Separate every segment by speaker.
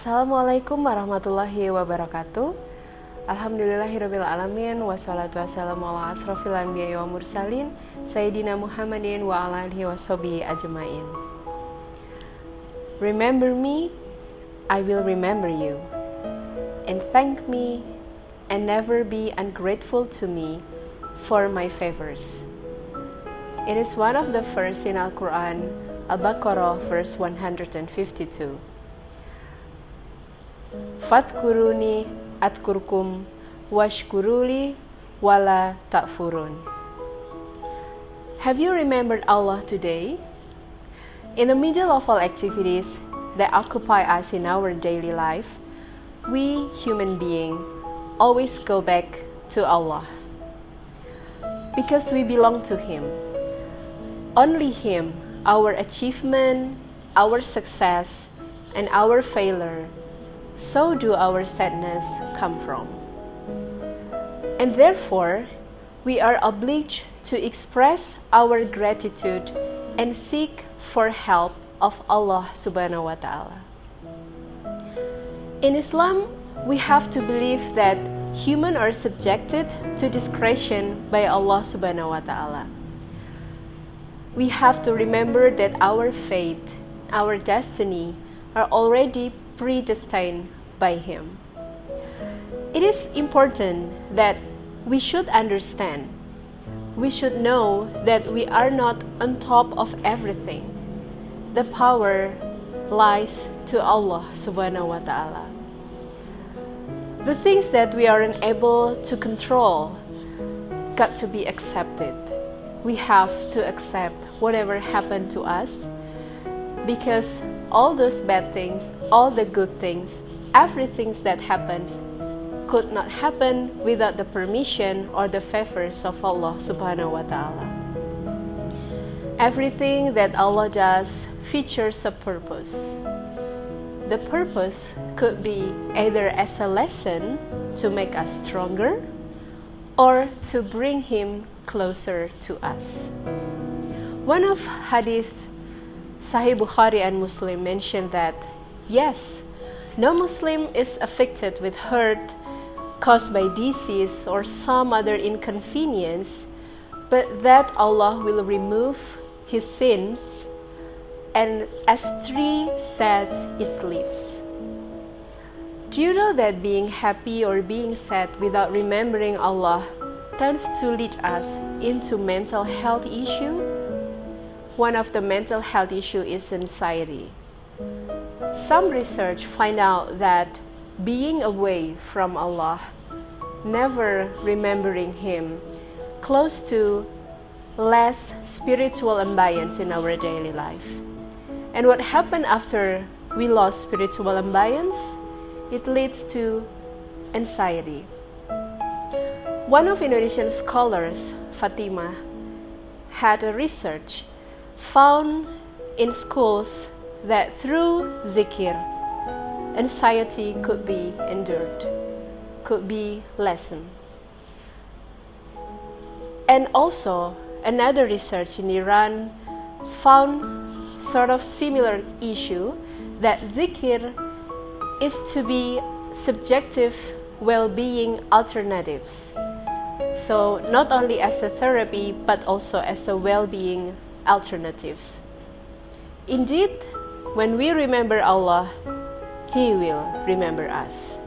Speaker 1: Assalamualaikum warahmatullahi wabarakatuh. Alhamdulillahirabbil alamin wassalatu wassalamu ala asrofil anbiya'i wa mursalin Sayyidina Muhammadin wa ala alihi washabihi ajmain. Remember me, I will remember you, and thank me and never be ungrateful to me for my favors. It is one of the verses in Al-Quran, Al-Baqarah verse 152. Fadkuruni atkurkum washkuruli wala takfurun. Have you remembered Allah today? In the middle of all activities that occupy us in our daily life, we human beings always go back to Allah because we belong to Him. Only Him, our achievement, our success, and our failure, so do our sadness come from. And therefore, we are obliged to express our gratitude and seek for help of Allah subhanahu wa ta'ala. In Islam, we have to believe that humans are subjected to discretion by Allah subhanahu wa ta'ala. We have to remember that our fate, our destiny, are already predestined by Him. It is important that we should understand, we should know that we are not on top of everything. The power lies to Allah subhanahu wa ta'ala. The things that we are unable to control got to be accepted. We have to accept whatever happened to us, because all those bad things, all the good things, everything that happens could not happen without the permission or the favors of Allah subhanahu wa ta'ala. Everything that Allah does features a purpose. The purpose could be either as a lesson to make us stronger or to bring Him closer to us. One of hadith Sahih Bukhari and Muslim mentioned that, yes, no Muslim is afflicted with hurt caused by disease or some other inconvenience, but that Allah will remove his sins, and as tree sheds its leaves. Do you know that being happy or being sad without remembering Allah tends to lead us into mental health issue? One of the mental health issues is anxiety. Some research find out that being away from Allah, never remembering Him, close to less spiritual ambience in our daily life. And what happened after we lost spiritual ambience? It leads to anxiety. One of Indonesian scholars, Fatima, had a research found in schools that through Dzikir, anxiety could be endured, could be lessened. And also, another research in Iran found sort of similar issue, that Dzikir is to be subjective well-being alternatives. So not only as a therapy, but also as a well-being alternatives. Indeed, when we remember Allah, He will remember us.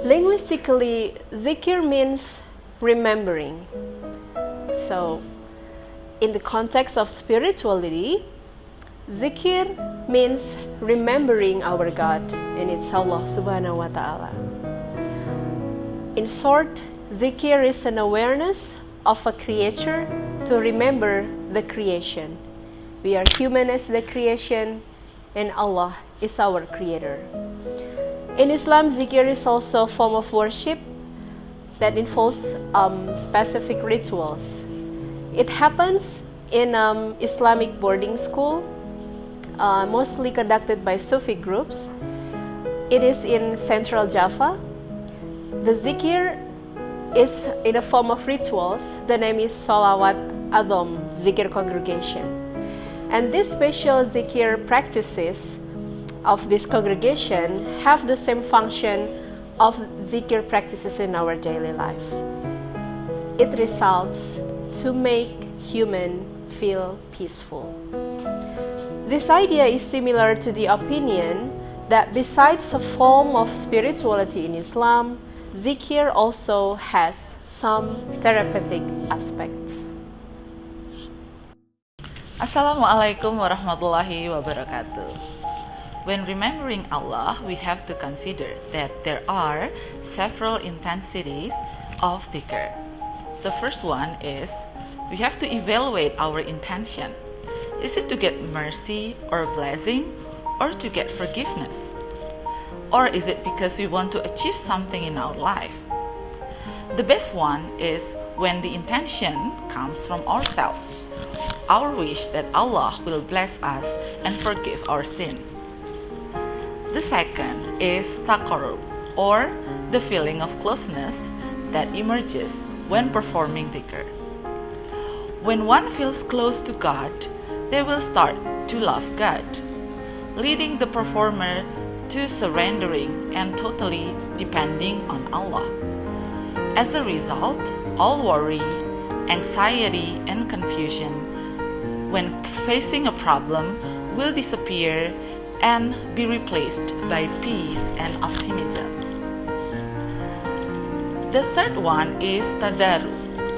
Speaker 1: Linguistically, Dzikir means remembering. So, in the context of spirituality, Dzikir means remembering our God, and it's Allah subhanahu wa ta'ala. In short, Dzikir is an awareness of a creature to remember the creation. We are human as the creation, and Allah is our creator. In Islam, Dzikir is also a form of worship that involves specific rituals. It happens in Islamic boarding school, mostly conducted by Sufi groups. It is in Central Java. The Dzikir is in a form of rituals. The name is Salawat Adham Dzikir Congregation. And these special Dzikir practices of this congregation have the same function of Dzikir practices in our daily life. It results to make human feel peaceful. This idea is similar to the opinion that besides a form of spirituality in Islam, Dzikir also has some therapeutic aspects.
Speaker 2: Assalamualaikum warahmatullahi wabarakatuh. When remembering Allah, we have to consider that there are several intensities of Dzikr. The first one is we have to evaluate our intention. Is it to get mercy or blessing, or to get forgiveness? Or is it because we want to achieve something in our life? The best one is when the intention comes from ourselves, our wish that Allah will bless us and forgive our sin. The second is taqarrub, or the feeling of closeness that emerges when performing dhikr. When one feels close to God, they will start to love God, leading the performer to surrendering and totally depending on Allah. As a result, all worry, anxiety, and confusion when facing a problem will disappear and be replaced by peace and optimism. The third one is tadaru,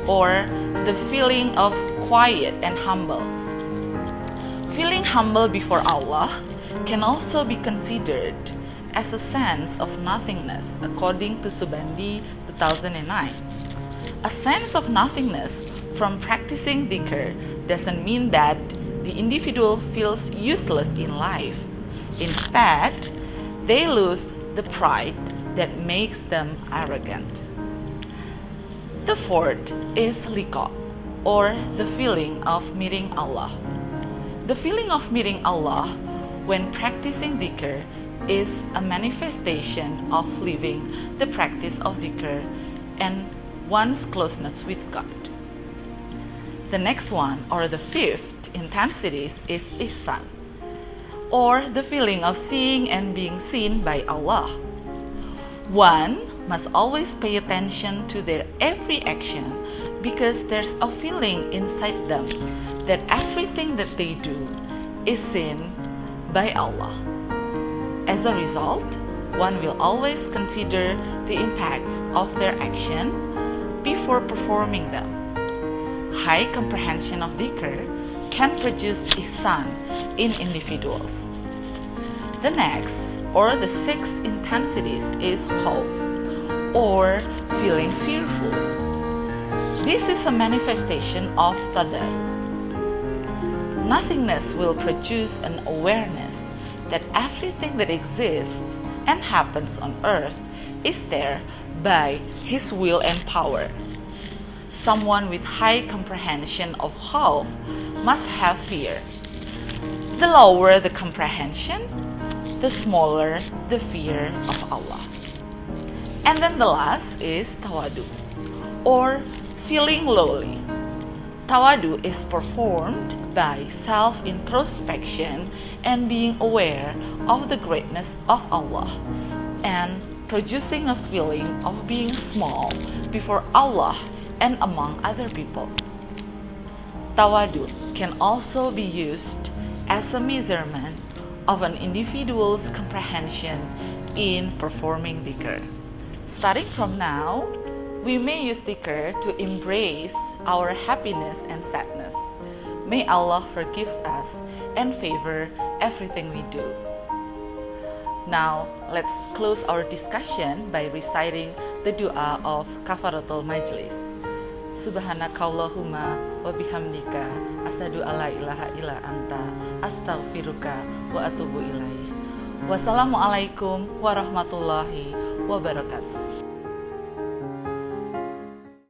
Speaker 2: or the feeling of quiet and humble. Feeling humble before Allah can also be considered as a sense of nothingness according to Subandi 2009. A sense of nothingness from practicing dhikr doesn't mean that the individual feels useless in life. Instead, they lose the pride that makes them arrogant. The fourth is liqa, or the feeling of meeting Allah. The feeling of meeting Allah when practicing dhikr is a manifestation of living the practice of dhikr and one's closeness with God. The next one, or the fifth intensities, is ihsan, or the feeling of seeing and being seen by Allah. One must always pay attention to their every action because there's a feeling inside them that everything that they do is seen by Allah. As a result, one will always consider the impacts of their action before performing them. High comprehension of dhikr can produce ihsan in individuals. The next, or the sixth intensities, is khawf, or feeling fearful. This is a manifestation of tadaru. Nothingness will produce an awareness that everything that exists and happens on earth is there by His will and power. Someone with high comprehension of khawf must have fear. The lower the comprehension, the smaller the fear of Allah. And then the last is tawadu, or feeling lowly. Tawadu is performed by self-introspection and being aware of the greatness of Allah and producing a feeling of being small before Allah and among other people. Tawadu can also be used as a measurement of an individual's comprehension in performing dhikr. Starting from now, we may use dhikr to embrace our happiness and sadness. May Allah forgive us and favor everything we do. Now, let's close our discussion by reciting the dua of kafaratul majlis. Subhanakallahumma wa bihamdika asyhadu alla ilaha illa anta astaghfiruka wa atubu ilaih. Wassalamualaikum warahmatullahi wabarakatuh.